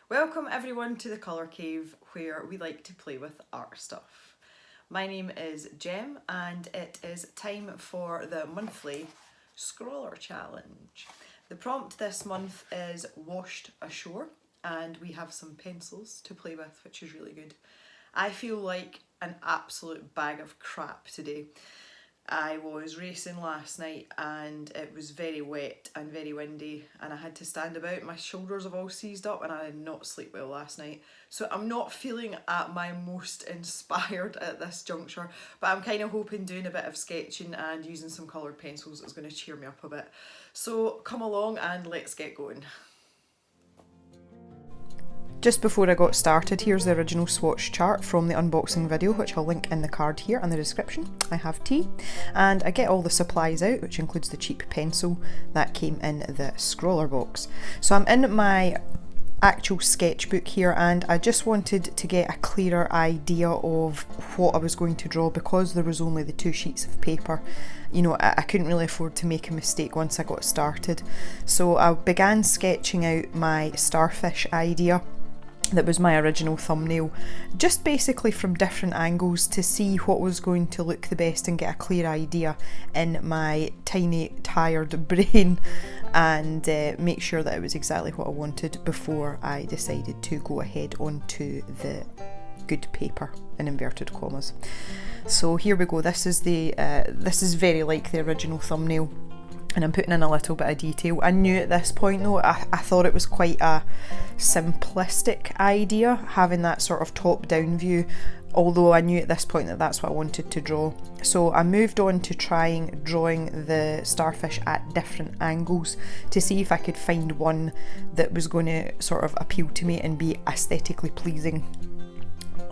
Welcome everyone to the Colour Cave, where we like to play with art stuff. My name is Jem and it is time for the monthly Scrawlrchallenge. The prompt this month is washed ashore, and we have some pencils to play with, which is really good. I feel like an absolute bag of crap today. I was racing last night and it was very wet and very windy and I had to stand about. My shoulders have all seized up and I did not sleep well last night. So I'm not feeling at my most inspired at this juncture, but I'm kind of hoping doing a bit of sketching and using some coloured pencils is going to cheer me up a bit. So come along and let's get going. Just before I got started, here's the original swatch chart from the unboxing video, which I'll link in the card here in the description. I have tea and I get all the supplies out, which includes the cheap pencil that came in the scrawler box. So I'm in my actual sketchbook here and I just wanted to get a clearer idea of what I was going to draw because there was only the 2 sheets of paper. You know, I couldn't really afford to make a mistake once I got started. So I began sketching out my starfish idea. That was my original thumbnail, just basically from different angles to see what was going to look the best and get a clear idea in my tiny tired brain and make sure that it was exactly what I wanted before I decided to go ahead onto the good paper in inverted commas. So here we go. This is very like the original thumbnail. And I'm putting in a little bit of detail. I knew at this point though, I thought it was quite a simplistic idea, having that sort of top-down view, although I knew at this point that that's what I wanted to draw. So I moved on to drawing the starfish at different angles to see if I could find one that was going to sort of appeal to me and be aesthetically pleasing.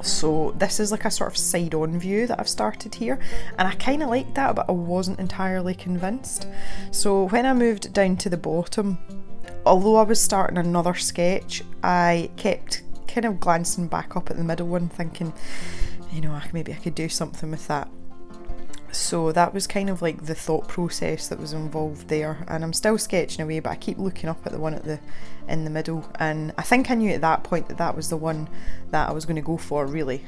So this is like a sort of side-on view that I've started here, and I kind of liked that, but I wasn't entirely convinced. So when I moved down to the bottom, although I was starting another sketch, I kept kind of glancing back up at the middle one thinking, you know, maybe I could do something with that. So that was kind of like the thought process that was involved there, and I'm still sketching away, but I keep looking up at the one in the middle, and I think I knew at that point that that was the one that I was going to go for, really.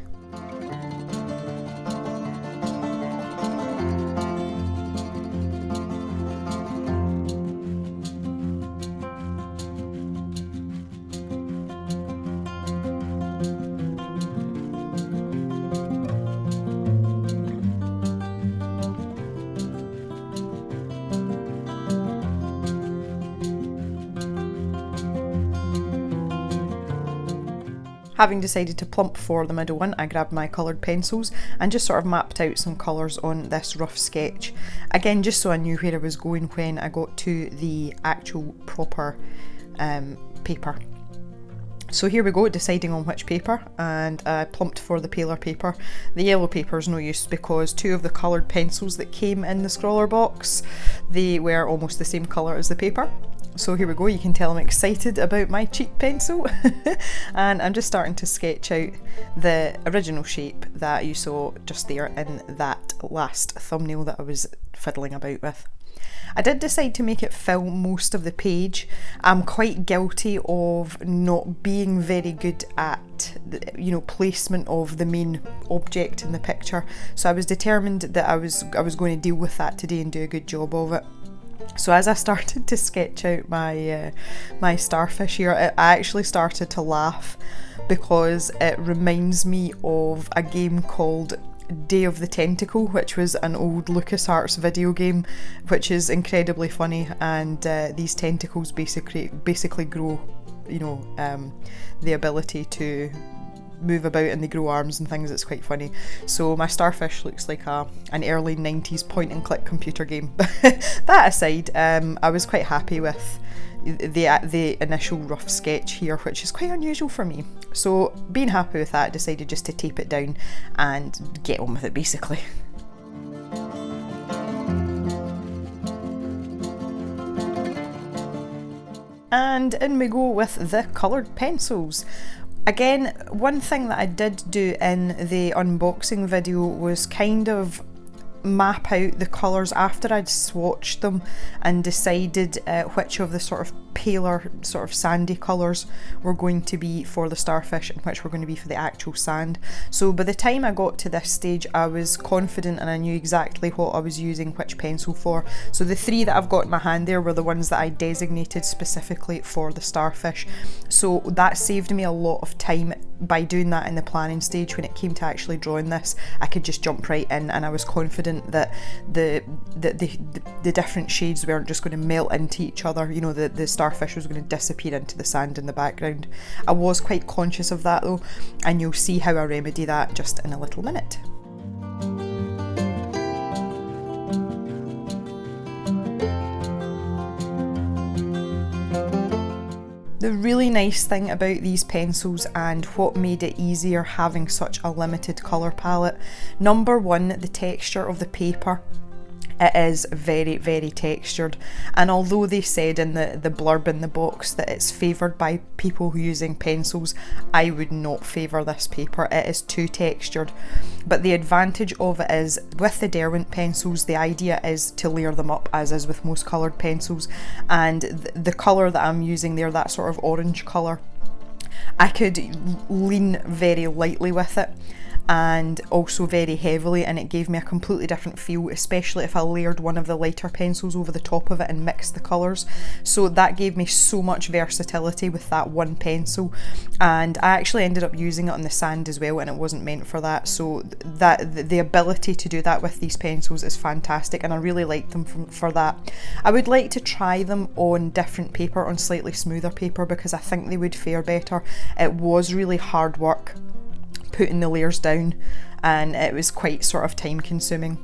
Having decided to plump for the middle one, I grabbed my coloured pencils and just sort of mapped out some colours on this rough sketch. Again, just so I knew where I was going when I got to the actual proper paper. So here we go, deciding on which paper, and I plumped for the paler paper. The yellow paper is no use because 2 of the coloured pencils that came in the scrawler box, they were almost the same colour as the paper. So here we go, you can tell I'm excited about my cheap pencil and I'm just starting to sketch out the original shape that you saw just there in that last thumbnail that I was fiddling about with. I did decide to make it fill most of the page. I'm quite guilty of not being very good at the, placement of the main object in the picture, so I was determined that I was going to deal with that today and do a good job of it. So as I started to sketch out my starfish here, I actually started to laugh because it reminds me of a game called Day of the Tentacle, which was an old LucasArts video game, which is incredibly funny, and these tentacles basically grow, the ability to move about, and they grow arms and things. It's quite funny. So my starfish looks like an early 90s point and click computer game. That aside, I was quite happy with the initial rough sketch here, which is quite unusual for me. So being happy with that, decided just to tape it down and get on with it basically. And in we go with the coloured pencils. Again, one thing that I did do in the unboxing video was kind of map out the colours after I'd swatched them and decided which of the sort of paler sort of sandy colours were going to be for the starfish and which were going to be for the actual sand. So by the time I got to this stage, I was confident and I knew exactly what I was using which pencil for. So the 3 that I've got in my hand there were the ones that I designated specifically for the starfish. So that saved me a lot of time by doing that in the planning stage. When it came to actually drawing this, I could just jump right in, and I was confident that the different shades weren't just going to melt into each other. You know, the starfish was going to disappear into the sand in the background. I was quite conscious of that though, and you'll see how I remedy that just in a little minute. The really nice thing about these pencils and what made it easier having such a limited colour palette, number one, the texture of the paper. It is very, very textured, and although they said in the blurb in the box that it's favoured by people using pencils, I would not favour this paper. It is too textured. But the advantage of it is, with the Derwent pencils, the idea is to layer them up, as is with most coloured pencils, and the colour that I'm using there, that sort of orange colour, I could lean very lightly with it and also very heavily, and it gave me a completely different feel, especially if I layered one of the lighter pencils over the top of it and mixed the colours. So that gave me so much versatility with that one pencil, and I actually ended up using it on the sand as well, and it wasn't meant for that. So that the ability to do that with these pencils is fantastic, and I really like them for that. I would like to try them on different paper, on slightly smoother paper, because I think they would fare better. It was really hard work putting the layers down, and it was quite sort of time consuming.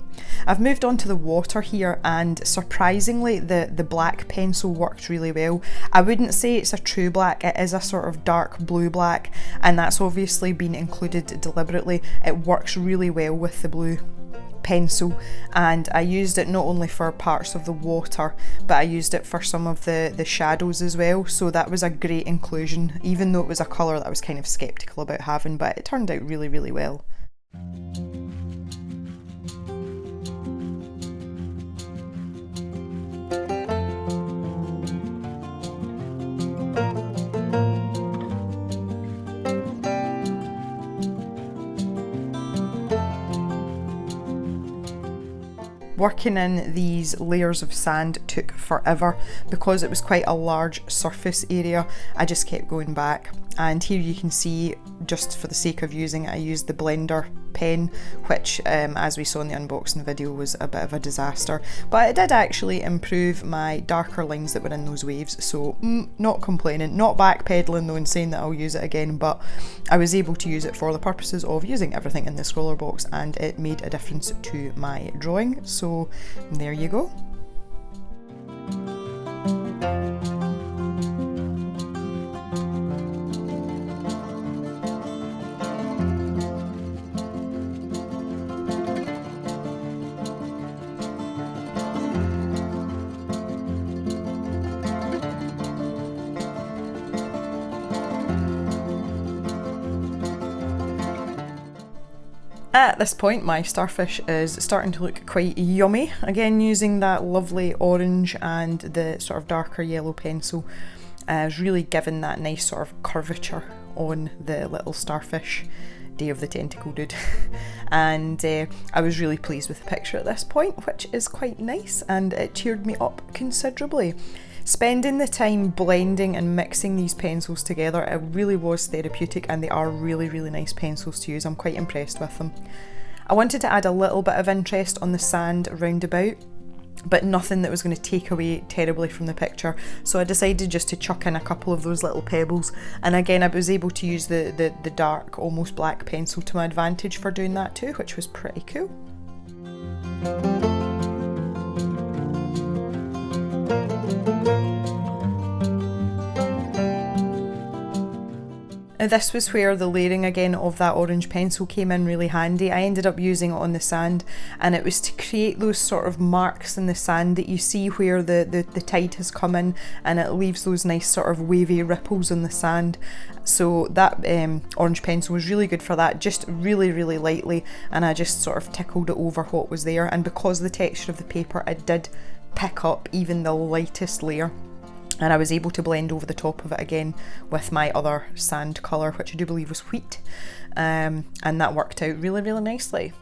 I've moved on to the water here, and surprisingly the black pencil worked really well. I wouldn't say it's a true black, it is a sort of dark blue black, and that's obviously been included deliberately. It works really well with the blue pencil, and I used it not only for parts of the water, but I used it for some of the shadows as well, so that was a great inclusion, even though it was a colour that I was kind of sceptical about having, but it turned out really, really well. Working in these layers of sand took forever because it was quite a large surface area. I just kept going back, and here you can see, just for the sake of using it, I used the blender pen, which as we saw in the unboxing video was a bit of a disaster, but it did actually improve my darker lines that were in those waves, so not complaining, not backpedaling though and saying that I'll use it again, but I was able to use it for the purposes of using everything in the scroller box, and it made a difference to my drawing, so there you go. At this point, my starfish is starting to look quite yummy. Again, using that lovely orange and the sort of darker yellow pencil is really giving that nice sort of curvature on the little starfish. Day of the Tentacle Dude. And I was really pleased with the picture at this point, which is quite nice, and it cheered me up considerably. Spending the time blending and mixing these pencils together, it really was therapeutic, and they are really, really nice pencils to use. I'm quite impressed with them. I wanted to add a little bit of interest on the sand roundabout, but nothing that was going to take away terribly from the picture, so I decided just to chuck in a couple of those little pebbles, and again I was able to use the dark, almost black pencil to my advantage for doing that too, which was pretty cool. This was where the layering again of that orange pencil came in really handy. I ended up using it on the sand, and it was to create those sort of marks in the sand that you see where the tide has come in, and it leaves those nice sort of wavy ripples in the sand. So that orange pencil was really good for that, just really, really lightly, and I just sort of tickled it over what was there, and because of the texture of the paper, it did pick up even the lightest layer. and I was able to blend over the top of it again with my other sand colour, which I do believe was wheat, and that worked out really, really nicely.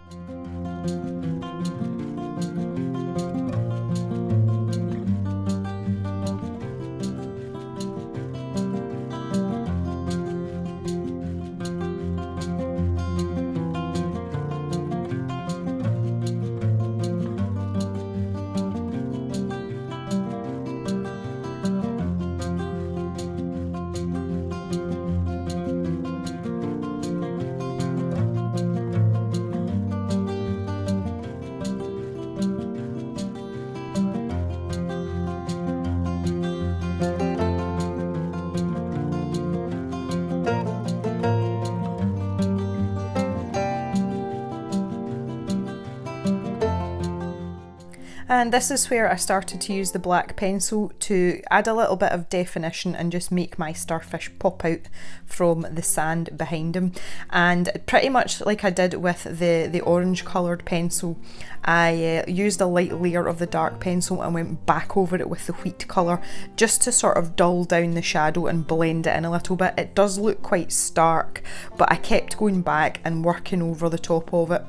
And this is where I started to use the black pencil to add a little bit of definition and just make my starfish pop out from the sand behind him. And pretty much like I did with the orange coloured pencil, I used a light layer of the dark pencil and went back over it with the wheat colour just to sort of dull down the shadow and blend it in a little bit. It does look quite stark, but I kept going back and working over the top of it,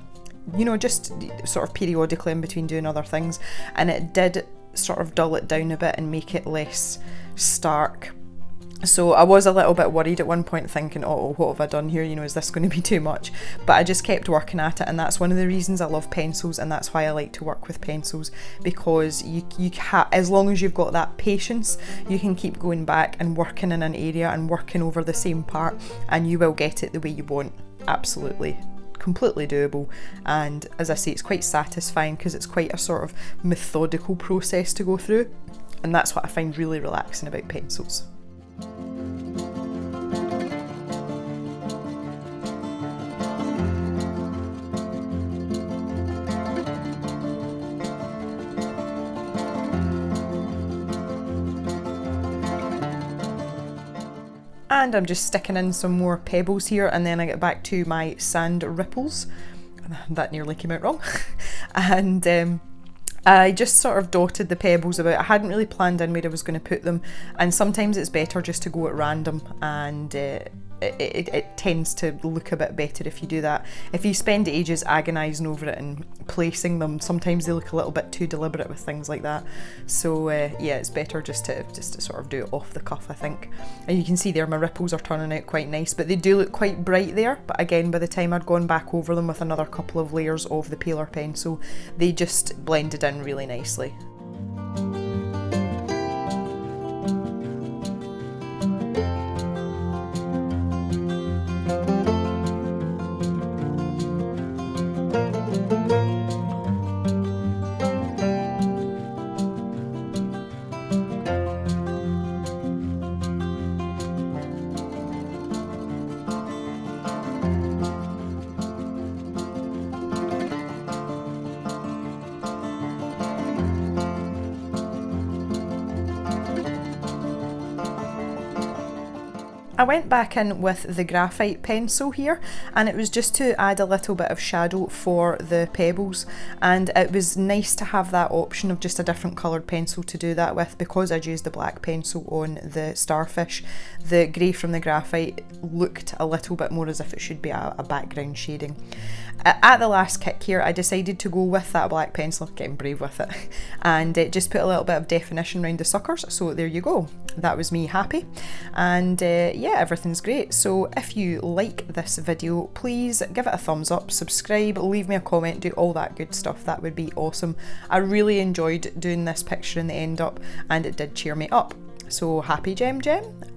you know, just sort of periodically in between doing other things, and it did sort of dull it down a bit and make it less stark. So I was a little bit worried at one point, thinking, oh, what have I done here, you know, is this going to be too much? But I just kept working at it, and that's one of the reasons I love pencils, and that's why I like to work with pencils, because as long as you've got that patience, you can keep going back and working in an area and working over the same part, and you will get it the way you want. Absolutely. Completely doable, and as I say, it's quite satisfying because it's quite a sort of methodical process to go through, and that's what I find really relaxing about pencils. And I'm just sticking in some more pebbles here, and then I get back to my sand ripples. That nearly came out wrong. And I just sort of dotted the pebbles about. I hadn't really planned in where I was going to put them, and sometimes it's better just to go at random, and it tends to look a bit better if you do that. If you spend ages agonising over it and placing them, sometimes they look a little bit too deliberate with things like that. So yeah, it's better just to sort of do it off the cuff, I think. And you can see there my ripples are turning out quite nice, but they do look quite bright there. But again, by the time I'd gone back over them with another couple of layers of the paler pencil, they just blended in really nicely. I went back in with the graphite pencil here, and it was just to add a little bit of shadow for the pebbles, and it was nice to have that option of just a different coloured pencil to do that with, because I'd used the black pencil on the starfish. The grey from the graphite looked a little bit more as if it should be a background shading. At the last kick here, I decided to go with that black pencil, getting brave with it, and just put a little bit of definition around the suckers. So there you go, that was me happy, and yeah, everything's great. So if you like this video, please give it a thumbs up, subscribe, leave me a comment, do all that good stuff. That would be awesome. I really enjoyed doing this picture in the end up, and it did cheer me up. So happy gem,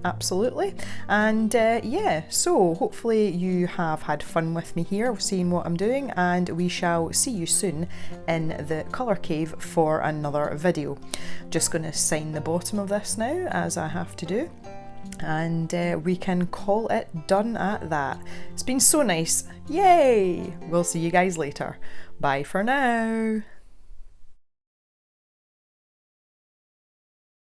absolutely. And yeah, so hopefully you have had fun with me here, seeing what I'm doing, and we shall see you soon in the colour cave for another video. Just going to sign the bottom of this now, as I have to do, and we can call it done at that. It's been so nice. Yay! We'll see you guys later. Bye for now.